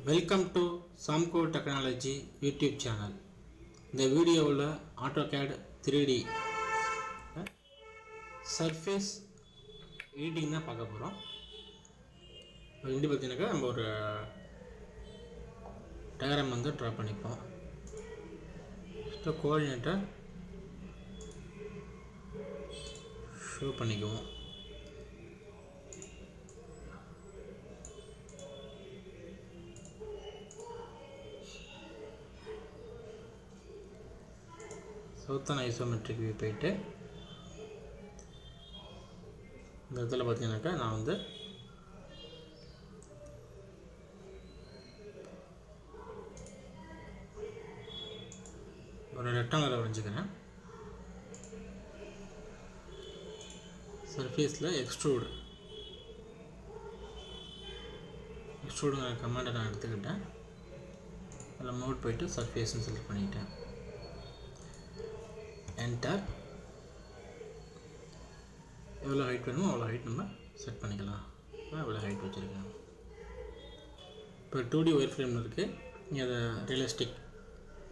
Welcome to SAMCKO Technology YouTube channel. இந்த வீடியோவில் AutoCAD 3D surface editing தான் பார்க்க போகிறோம். இப்படி பார்த்தீங்கன்னாக்கா நம்ம ஒரு டயக்ராம் வந்து ட்ரா பண்ணிப்போம். ஸோ கோஆர்டினேட்டர் ஷோ பண்ணிக்குவோம். சவுத்தன் ஐசோமெட்ரிக் வியூ போயிட்டு இந்த இடத்துல பார்த்தீங்கன்னாக்கா நான் வந்து ஒரு ரெக்டாங்குலர் வரைஞ்சிக்கிறேன். சர்ஃபேஸில் எக்ஸ்ட்ரூடுங்கிற கமாண்டை நான் எடுத்துக்கிட்டேன். அதில் மோட் போயிட்டு சர்ஃபேஸ்ன்னு செலக்ட் பண்ணிக்கிட்டேன். என்டர். எவ்வளோ ஹைட் வேணுமோ அவ்வளோ ஹைட் நம்ம செட் பண்ணிக்கலாம். எவ்வளோ ஹைட் வச்சுருக்கேன். இப்போ 2D ஒயர் ஃப்ரேமில் இருக்குது. இங்கே அதை ரியலிஸ்டிக்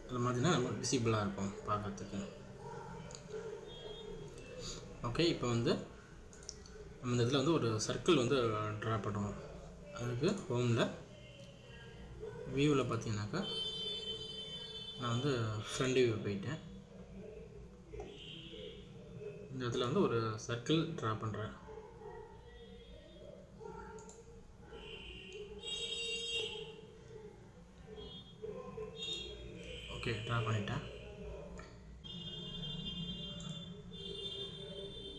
அது மாதிரினா நம்ம விசிபிளாக இருக்கும் பார்க்குறதுக்கு. ஓகே, இப்போ வந்து நம்ம இந்த இதில் வந்து ஒரு சர்க்கிள் வந்து ட்ரா பண்ணுவோம். அதுக்கு ஹோமில் வியூவில் பார்த்தீங்கன்னாக்கா நான் வந்து ஃப்ரண்ட் வியூ போயிட்டேன். இந்த இடத்துல வந்து ஒரு சர்க்கிள் ட்ரா பண்ணுறேன். ஓகே, ட்ரா பண்ணிட்டேன்.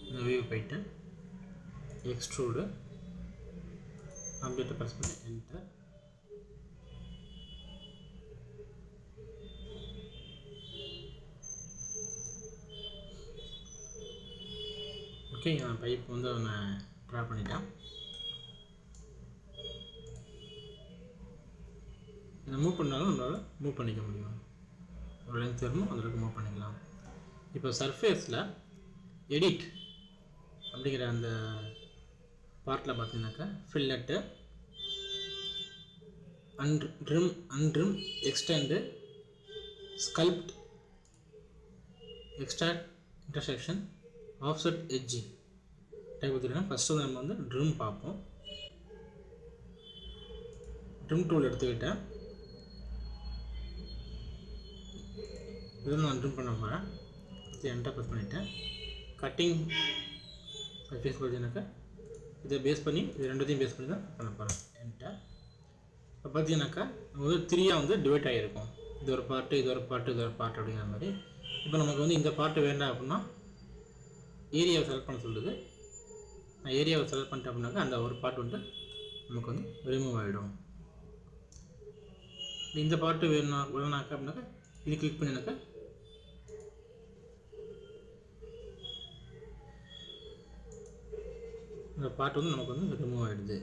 இந்த வியூ போயிட்டு எக்ஸ்ட்ரூடு கம்ப்ளீட்டாக ப்ரெஸ் பண்ணி என்டர். ஓகே, நான் பைப் வந்து நான் ட்ரா பண்ணிட்டேன். இதை மூவ் பண்ணாலும் நம்மளால் மூவ் பண்ணிக்க முடியும். ஒரு லென்த் வரணும், அதில் மூவ் பண்ணிக்கலாம். இப்போ சர்ஃபேஸில் எடிட் அப்படிங்கிற அந்த பார்ட்டில் பார்த்தீங்கன்னாக்கா fillet, untrim, extend, sculpt, extract, intersection, offset, edge type கொடுத்துருக்கேன். ஃபஸ்ட்டு நம்ம வந்து ட்ரிம் பார்ப்போம். ட்ரிம் டூல் எடுத்துக்கிட்டேன். இதில் நான் ட்ரிம் பண்ண போகிறேன். என்டர் ப்ரெஸ் பண்ணிவிட்டேன். கட்டிங் சர்ஃபேஸ் பார்த்தீங்கன்னாக்கா இதை பேஸ் பண்ணி இது ரெண்டுத்தையும் பேஸ் பண்ணி தான் பண்ண போகிறேன். என்டர். இப்போ பார்த்தீங்கன்னாக்கா நம்ம வந்து 3ஆக வந்து டிவைட் ஆகிருக்கும். இது ஒரு பார்ட்டு, இது ஒரு பார்ட்டு, இது ஒரு பார்ட் அப்படிங்கிற மாதிரி. இப்போ நமக்கு வந்து இந்த பார்ட்டு வேண்டாம் அப்படின்னா ஏரியாவை செலக்ட் பண்ண சொல்லுது. நான் ஏரியாவை செலக்ட் பண்ணிட்டேன் அப்படின்னாக்கா அந்த ஒரு பார்ட் வந்து நமக்கு வந்து ரிமூவ் ஆகிடும். இந்த பார்ட்டு வேணுனாக்கா அப்படின்னாக்கா இது கிளிக் பண்ணினாக்கா இந்த பார்ட் வந்து நமக்கு வந்து ரிமூவ் ஆகிடுது.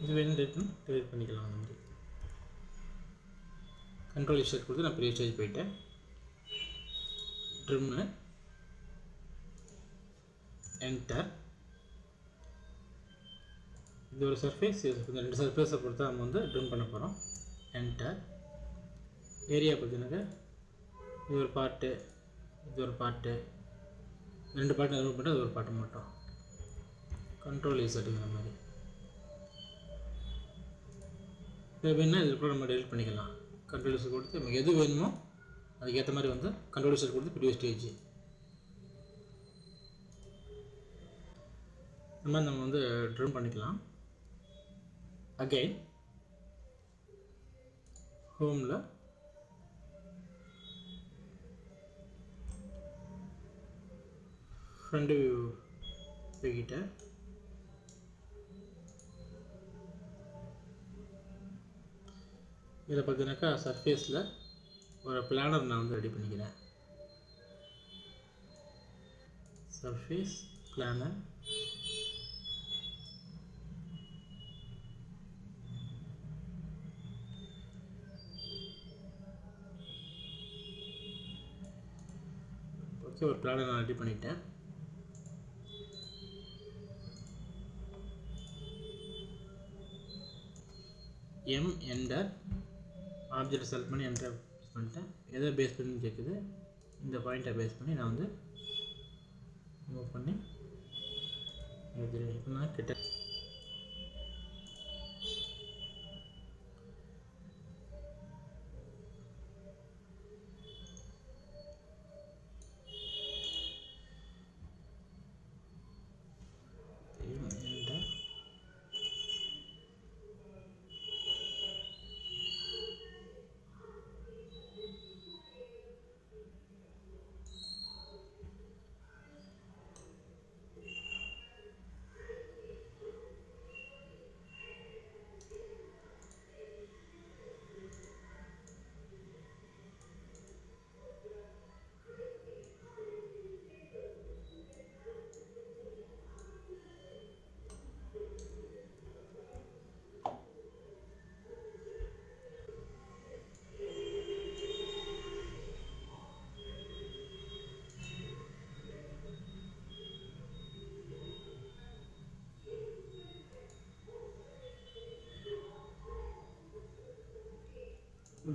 இது வேணும் டெலிட் பண்ணிக்கலாம். அந்த மாதிரி கண்ட்ரோல் ஸ்டேஜ் கொடுத்து நான் பெரிய ஸ்டேஜ் போயிட்டேன். Trim enter. இது ஒரு சர்ஃபேஸ், இந்த ரெண்டு சர்ஃபேஸை பொறுத்து நம்ம வந்து ட்ரிம் பண்ண போகிறோம். என்டர். ஏரியா பார்த்தீங்கன்னாக்கா இது ஒரு பார்ட்டு, இது ஒரு பார்ட்டு, ரெண்டு பார்ட்டு ரிமூவ் பண்ணிட்டு அது ஒரு பார்ட்டு மட்டும். கண்ட்ரோல் செட்டுங்கிற மாதிரி இது வேணுன்னா இது கூட நம்ம டெலிட் பண்ணிக்கலாம். கண்ட்ரோல் செட் கொடுத்து நமக்கு எது வேணுமோ அதுக்கேற்ற மாதிரி வந்து கண்ட்ரோல் செட் கொடுத்து பெரிய ஸ்டேஜ் இந்த மாதிரி நம்ம வந்து ட்ரிம் பண்ணிக்கலாம். அகைன் ஹோமில் ஃப்ரண்ட் வியூ போய்கிட்ட இதில் பார்த்தீங்கன்னாக்கா சர்ஃபேஸில் ஒரு பிளானர் நான் வந்து ரெடி பண்ணிக்கிறேன். Surface planar. ஓகே, ஒரு பிளானை நான் ரெடி பண்ணிட்டேன். எம் என்டர் ஆப்ஜெக்ட் செலக்ட் பண்ணி என்டர் பண்ணிட்டேன். எதை பேஸ் பண்ணி கேட்குது, இந்த பாயிண்ட்டை பேஸ் பண்ணி நான் வந்து மூவ் பண்ணி இப்போ நான் கிட்ட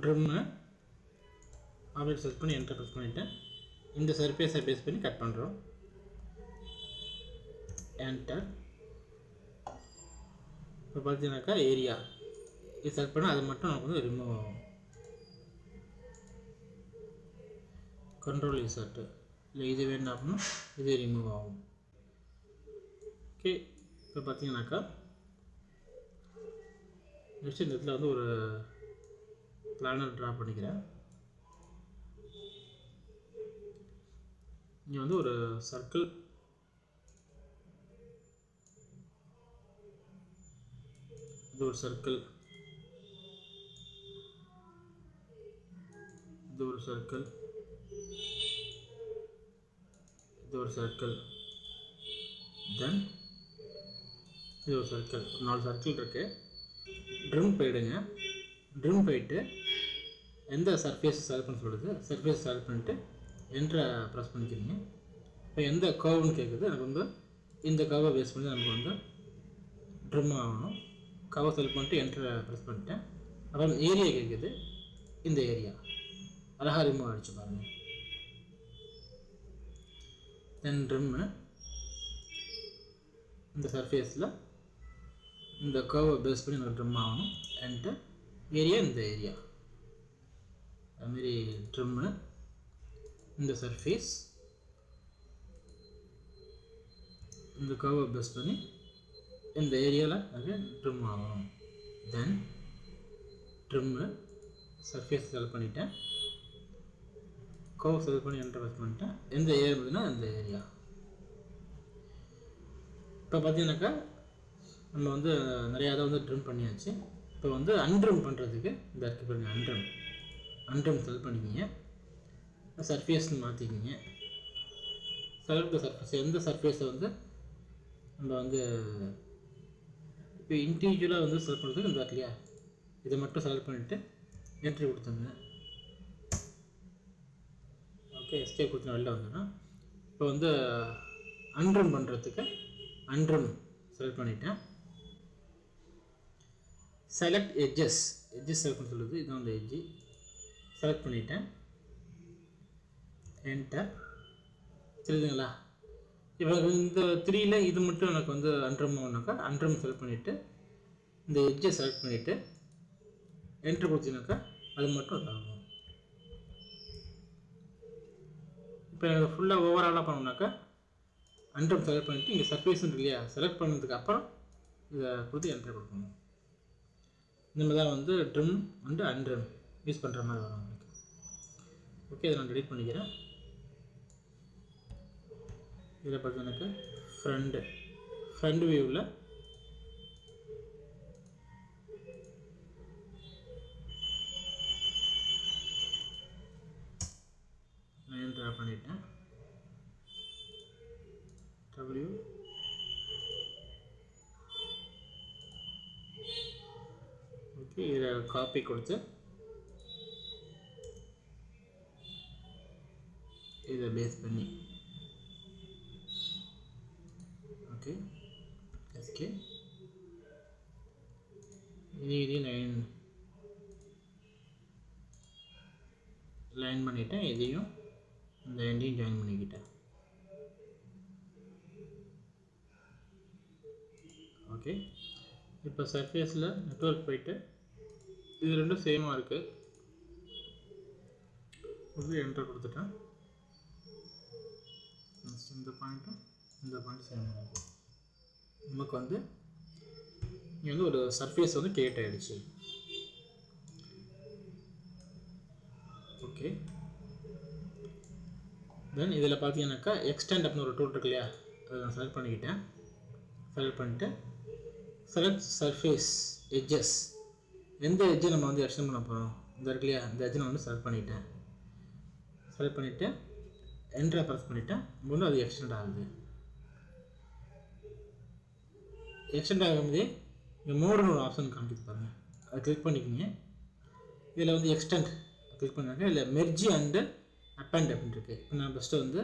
ட்ரிம்மு ஆப்ஜெக்ட் செலக்ட் பண்ணி என்டர் ப்ரெஸ் பண்ணிவிட்டேன். இந்த சர்ஃபேஸை பேஸ் பண்ணி கட் பண்ணுறோம். என்டர். இப்போ பார்த்தீங்கன்னாக்கா ஏரியா இது செலக்ட் பண்ணால் அது மட்டும் நமக்கு வந்து ரிமூவ் ஆகும். கண்ட்ரோல் இசட்டு இல்லை இது வேணும் அப்படின்னா இது ரிமூவ் ஆகும். ஓகே, இப்போ பார்த்தீங்கன்னாக்கா நெக்ஸ்ட் இந்த இடத்துல வந்து ஒரு பிளானர் ட்ரா பண்ணிக்கிறேன். இங்கே வந்து ஒரு சர்க்கிள், இது ஒரு சர்க்கிள், இது ஒரு சர்க்கிள், இது ஒரு சர்க்கிள், தென் இது ஒரு சர்க்கிள். 4 சர்க்கிள் இருக்குது. ட்ரிம் போயிடுங்க. ட்ரிம் போயிட்டு எந்த சர்ஃபேஸ் செலக்ட் பண்ண சொல்லுது, சர்ஃபேஸ் செலக்ட் பண்ணிட்டு என்ட்ரை ப்ரெஸ் பண்ணிக்கிறீங்க. இப்போ எந்த கர்வ்னு கேட்குது, எனக்கு வந்து இந்த கர்வை பேஸ் பண்ணி நமக்கு வந்து ட்ரிம் ஆகணும். கர்வை செலக்ட் பண்ணிட்டு என்ட்ரை ப்ரெஸ் பண்ணிட்டேன். அப்புறம் ஏரியா கேட்குது, இந்த ஏரியா அழகாக ரிமூவ் ஆகிடுச்சு பாருங்கள். தென் ட்ரிம்மு இந்த சர்ஃபேஸில் இந்த கர்வை பேஸ் பண்ணி எனக்கு ட்ரிம் ஆகணும். என்டர். ஏரியா இந்த ஏரியா அதுமாரி ட்ரிம்மு இந்த சர்ஃபேஸ் இந்த கர்வை பேஸ் பண்ணி இந்த ஏரியாவில் எனக்கு ட்ரிம் ஆகணும். தென் ட்ரிம்மு சர்ஃபேஸ் செலக்ட் பண்ணிட்டேன். கர்வ் செலக்ட் பண்ணி என்டர் ப்ரெஸ் பண்ணிட்டேன். எந்த ஏரியா பார்த்தீங்கன்னா இந்த ஏரியா. இப்போ பார்த்தீங்கன்னாக்கா நம்ம வந்து நிறையா இதை வந்து ட்ரிம் பண்ணியாச்சு. இப்போ வந்து அன்ட்ரிம் பண்ணுறதுக்கு இந்த இருக்குது பாருங்கள், அன்ட்ரிம் செலக்ட் பண்ணிக்கிங்க. சர்ஃபேஸ்னு மாற்றிக்கிங்க. செலக்ட் சர்ஃபேஸ் எந்த சர்ஃபேஸை வந்து நம்ம வந்து இப்போ இண்டிவிஜுவலாக வந்து செலக்ட் பண்ணுறதுக்கு இந்த இல்லையா, இதை மட்டும் செலக்ட் பண்ணிவிட்டு என்ட்ரி கொடுத்துங்க. ஓகே, எஸ்கேப் கொடுத்து வெளில வந்துடும். இப்போ வந்து அன்ட்ரிம் பண்ணுறதுக்கு அன்ட்ரிம் செலக்ட் பண்ணிட்டேன். செலக்ட் எட்ஜஸ் செலக்ட் பண்ண சொல்லுது. இதுதான் அந்த எட்ஜி செலக்ட் பண்ணிட்டேன். என்டர். தெரியுதுங்களா? இப்போ இந்த 3ல் இது மட்டும் எனக்கு வந்து அன்ட்ரிம் ஆகுனாக்கா அன்ட்ரிம் செலக்ட் பண்ணிவிட்டு இந்த எட்ஜை செலக்ட் பண்ணிவிட்டு என்ட்ரு கொடுத்தீங்கன்னாக்கா அது மட்டும் இதாகும். இப்போ எனக்கு ஃபுல்லாக ஓவராலாக பண்ணோம்னாக்கா அன்ட்ரிம் செலக்ட் பண்ணிவிட்டு இங்கே சர்ஃபேஸ் இல்லையா, செலக்ட் பண்ணதுக்கு அப்புறம் இதை கொடுத்து என்ட்ரு கொடுக்கணும். இந்த மாதிரி தான் வந்து ட்ரிம் அண்டு அன்ட்ரிம் யூஸ் பண்ணுற மாதிரி வரும் உங்களுக்கு. ஓகே, இதை நான் டெலிட் பண்ணிக்கிறேன். இதில் பார்த்தீங்கன்னாக்கா ஃப்ரண்ட் வியூவில் லைன் ட்ரா பண்ணிட்டேன். W ஓகே, இதை காப்பி கொடுத்து இதை பேஸ் பண்ணி ஓகே எஸ்கே இதையும் லைன் பண்ணிட்டேன். இதையும் இந்த எண்டையும் ஜாயின் பண்ணிக்கிட்டேன். ஓகே, இப்போ சர்ஃபேஸில் நெட்வொர்க் போயிட்டு இது ரெண்டும் சேமாக இருக்குது. என்டர் கொடுத்துட்டேன். இந்த பாயிண்ட்டும் இந்த பாயிண்ட் சேமாக இருக்குது. நமக்கு வந்து இங்கே வந்து ஒரு சர்ஃபேஸ் வந்து கிரியேட் ஆகிடுச்சு. ஓகே, தென் இதில் பார்த்தீங்கன்னாக்கா எக்ஸ்டெண்ட் அப்படின்னு ஒரு டூல் இருக்கு இல்லையா, அதை நான் செலக்ட் பண்ணிக்கிட்டேன். செலக்ட் பண்ணிட்டு செலக்ட் சர்ஃபேஸ் எட்ஜஸ், எந்த எட்ஜை நம்ம வந்து எக்ஸ்டெண்ட் பண்ண போகிறோம் இந்த இருக்கு இல்லையா, இந்த எட்ஜை நான் வந்து செலக்ட் பண்ணிட்டேன். செலக்ட் பண்ணிவிட்டு என்ட்ரை ப்ரெஸ் பண்ணிவிட்டேன். வந்து அது எக்ஸ்டெண்ட் ஆகுது. எக்ஸ்டெண்ட் ஆகும்போது இங்கே மோடுன்னு ஒரு ஆப்ஷன் காமிக்குது பாருங்கள், அதை கிளிக் பண்ணிக்கிங்க. இதில் வந்து எக்ஸ்டெண்ட் கிளிக் பண்ணாங்க. இல்லை மெர்ஜி அண்டு அப்பெண்ட் அப்படின்னு இருக்குது. இப்போ நான் ஃபஸ்ட்டு வந்து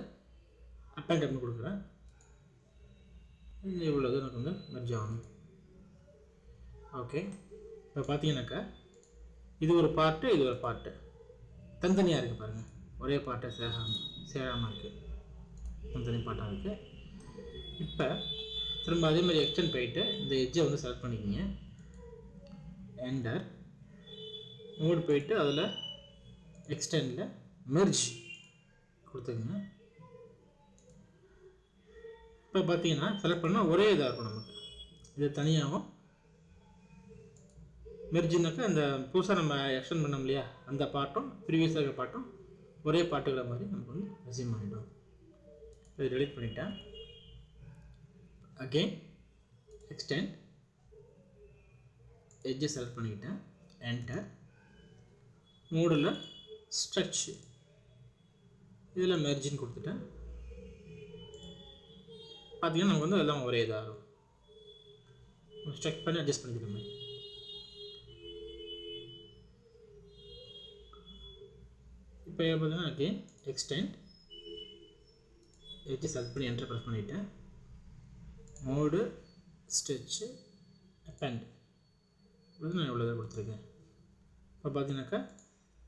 அப்பெண்ட் அப்படின்னு கொடுக்குறேன். இவ்வளோ எனக்கு வந்து மெர்ஜ் ஆகணும். ஓகே, இப்போ பார்த்தீங்கன்னாக்கா இது ஒரு பார்ட்டு, இது ஒரு பார்ட்டு தனித்தனியாக இருக்குது பாருங்கள். ஒரே பார்ட்டை சேராமல் இருக்குது, தனித்தனி பார்ட்டாக இருக்குது. இப்போ திரும்ப அதே மாதிரி எக்ஸ்டெண்ட் போயிட்டு இந்த எட்ஜை வந்து செலக்ட் பண்ணிக்கிங்க. என்டர் மோடு போயிட்டு அதில் எக்ஸ்டெண்டில் மெர்ஜ் கொடுத்துக்குங்க. இப்போ பார்த்தீங்கன்னா செலக்ட் பண்ணால் ஒரே இதாக இருக்கும். நமக்கு இது தனியாகவும் மெர்ஜினாக்கா அந்த புதுசாக நம்ம எக்ஸ்டெண்ட் பண்ணோம் இல்லையா, அந்த பார்ட்டும் ப்ரீவியஸாக இருக்கிற பார்ட்டும் ஒரே பார்ட்டுக்கிற மாதிரி நமக்கு வந்து ரெஸ்யூம் பண்ணிட்டோம். இதை டெலிட் பண்ணிட்டேன். அகெயின் எக்ஸ்டெண்ட் எட்ஜை செலக்ட் பண்ணிக்கிட்டேன். என்டர் மோடில் ஸ்ட்ரெச், இதில் மெர்ஜின்னு கொடுத்துட்டேன். பார்த்தீங்கன்னா நமக்கு வந்து எல்லாம் ஒரே இதாக இருக்கும். ஸ்ட்ரெச் பண்ணி அட்ஜஸ்ட் பண்ணிக்கிற மாதிரி. இப்போ பார்த்தீங்கன்னா அகெயின் எக்ஸ்டெண்ட் எட்ஜை செலக்ட் பண்ணி என்டர் ப்ரெஸ் பண்ணிவிட்டேன். மோடு ஸ்ட்ரெச்சு அப்பெண்ட் நான் இவ்வளோ இதாக கொடுத்துருக்கேன். இப்போ பார்த்தீங்கன்னாக்கா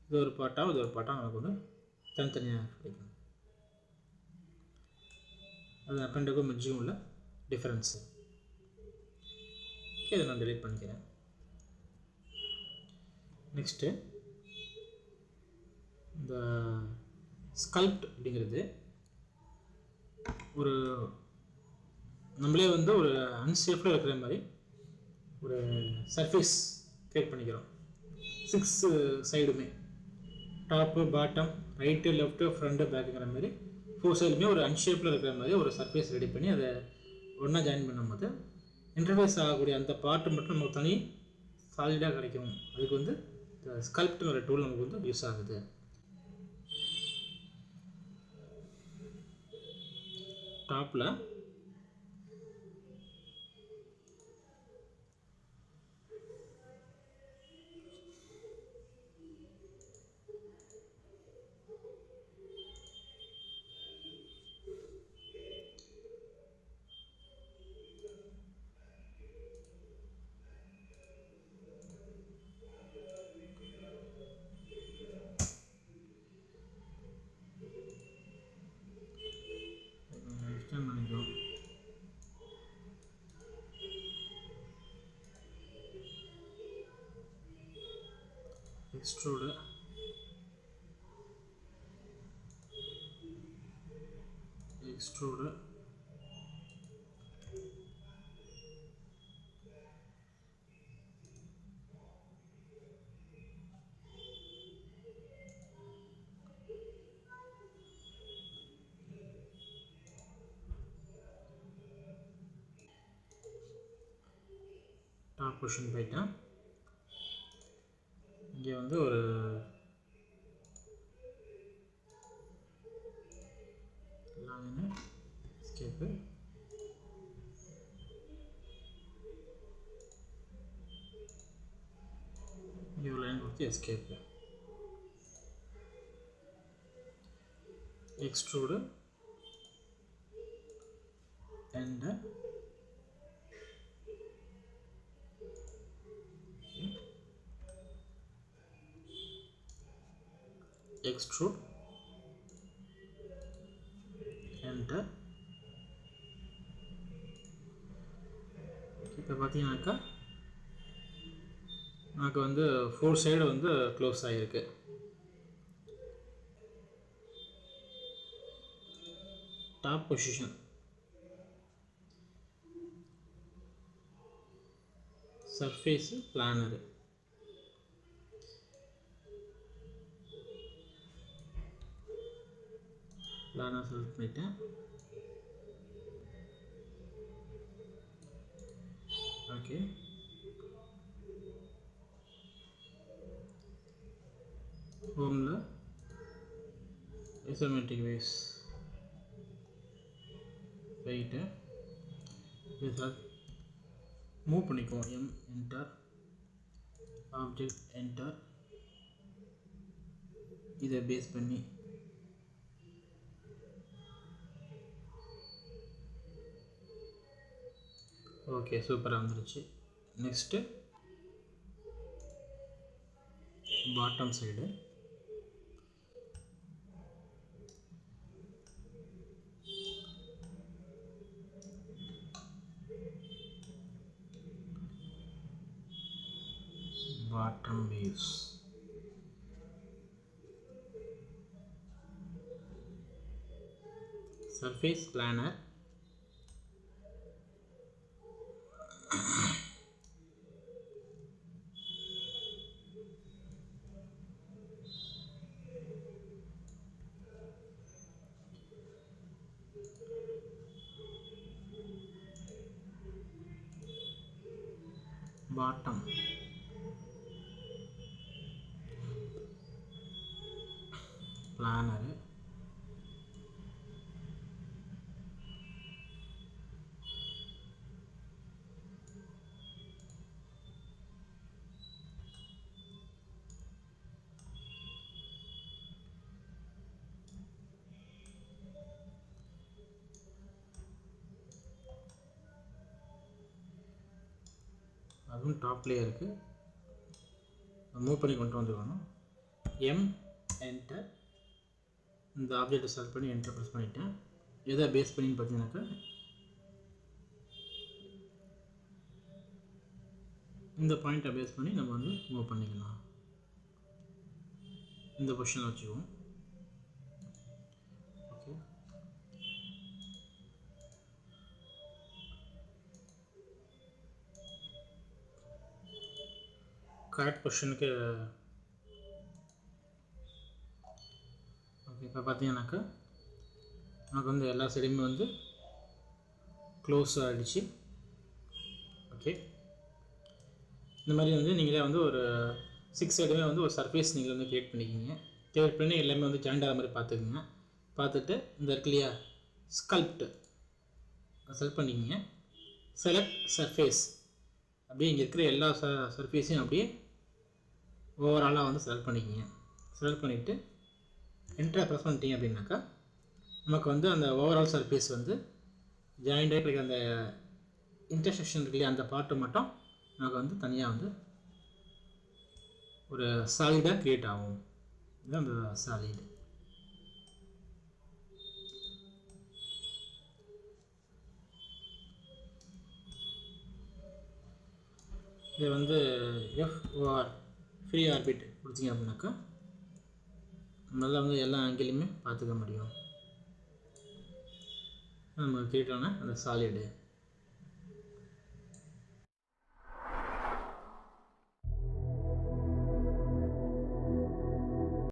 இது ஒரு பாட்டாக இது ஒரு பாட்டாக நமக்கு வந்து தனித்தனியாக கிடைக்கும். அது அப்பெண்டுக்கும் மெர்ஜுக்கும் உள்ள டிஃப்ரென்ஸு. ஓகே, இதை நான் டெலீட் பண்ணிக்கிறேன். நெக்ஸ்ட்டு இந்த ஸ்கல்ப்ட் அப்படிங்கிறது ஒரு நம்மளே வந்து ஒரு அன்ஷேப்பில் இருக்கிற மாதிரி ஒரு சர்ஃபேஸ் க்ரியேட் பண்ணிக்கிறோம். 6 சைடுமே top bottom right left front பேக்குங்கிற மாதிரி 4 சைடுமே ஒரு அன்ஷேப்பில் இருக்கிற மாதிரி ஒரு சர்ஃபேஸ் ரெடி பண்ணி அதை ஒன்றா ஜாயின் பண்ணும்போது இன்டர்ஃபேஸ் ஆகக்கூடிய அந்த பார்ட்டு மட்டும் நமக்கு தனி சாலிடாக கிடைக்கும். அதுக்கு வந்து இந்த ஸ்கல்ப்ட்ங்கிற டூல் நமக்கு வந்து யூஸ் ஆகுது. டாப்பில் பண்ணிக்கிறோம். extrude டாப் பொசிஷன் போயிட்டேன். இங்கே வந்து ஒரு எஸ்கேப்பு இங்கே ஒரு லைன் கொடுத்து escape extrude and extrude, enter. இப்போ பார்த்தீங்கன்னாக்கா நமக்கு வந்து 4 சைடு வந்து க்ளோஸ் ஆகிருக்கு. Top position surface planar. Planar select பண்ணிட்டேன். ஓகே, ஹோமில் ஐசோமெட்ரிக் வேஸ் வெயிட்டு இது மூவ் பண்ணிக்குவோம். எம் என்டர், ஆப்ஜெக்ட் என்டர், இதை பேஸ் பண்ணி ஓகே சூப்பராக வந்துருச்சு. Next bottom side bottom views. Surface planner. Bottom planner. அதுவும் டாப்லேயே இருக்குது. மூவ் பண்ணி கொண்டு வந்துக்கணும். எம் என்டர், இந்த ஆப்ஜெக்டை செலக்ட் பண்ணி என்டர் ப்ரெஸ் பண்ணிட்டேன். எதை பேஸ் பண்ணின்னு பார்த்தீங்கன்னாக்கா இந்த பாயிண்ட்டை பேஸ் பண்ணி நம்ம வந்து மூவ் பண்ணிக்கலாம். இந்த பொசிஷனில் வச்சுக்குவோம். ஓகே, கரெக்ட் பொசிஷனுக்கு. ஓகே, இப்போ பார்த்தீங்கன்னாக்கா நமக்கு வந்து எல்லா சைடுமே வந்து க்ளோஸ் ஆகிடுச்சு. ஓகே, இந்த மாதிரி வந்து நீங்களே வந்து ஒரு 6 சைடுமே வந்து ஒரு சர்ஃபேஸ் நீங்கள் வந்து க்ரியேட் பண்ணிக்கிங்க. க்ரியேட் பண்ணி எல்லாமே வந்து ஜாயிண்ட் ஆகிற மாதிரி பார்த்துக்குங்க. பார்த்துட்டு இந்த இருக்கு இல்லையா ஸ்கல்ப்ட் செலக்ட் பண்ணிக்கிங்க. செலக்ட் சர்ஃபேஸ், அப்படியே இங்கே இருக்கிற எல்லா சர்ஃபேஸையும் அப்படியே ஓவராலாக வந்து செலக்ட் பண்ணிக்கிங்க. செலக்ட் பண்ணிவிட்டு என்டரை ப்ரெஸ் பண்ணிட்டீங்க அப்படின்னாக்கா நமக்கு வந்து அந்த ஓவரால் சர்ஃபேஸ் வந்து ஜாயிண்ட் ஆகிட்டு அந்த இன்டர்செக்ஷன் இருக்கு இல்லையா அந்த பார்ட்டு மட்டும் நமக்கு வந்து தனியாக வந்து ஒரு சாலிடாக க்ரியேட் ஆகும். இதுதான் அந்த சாலிட். இதை வந்து FOR ஃப்ரீ ஆர்பிட் கொடுத்தீங்க அப்படின்னாக்கா நல்லா வந்து எல்லா ஆங்கிலையுமே பார்த்துக்க முடியும். நமக்கு க்ரியேட் ஆன அந்த சாலிடு.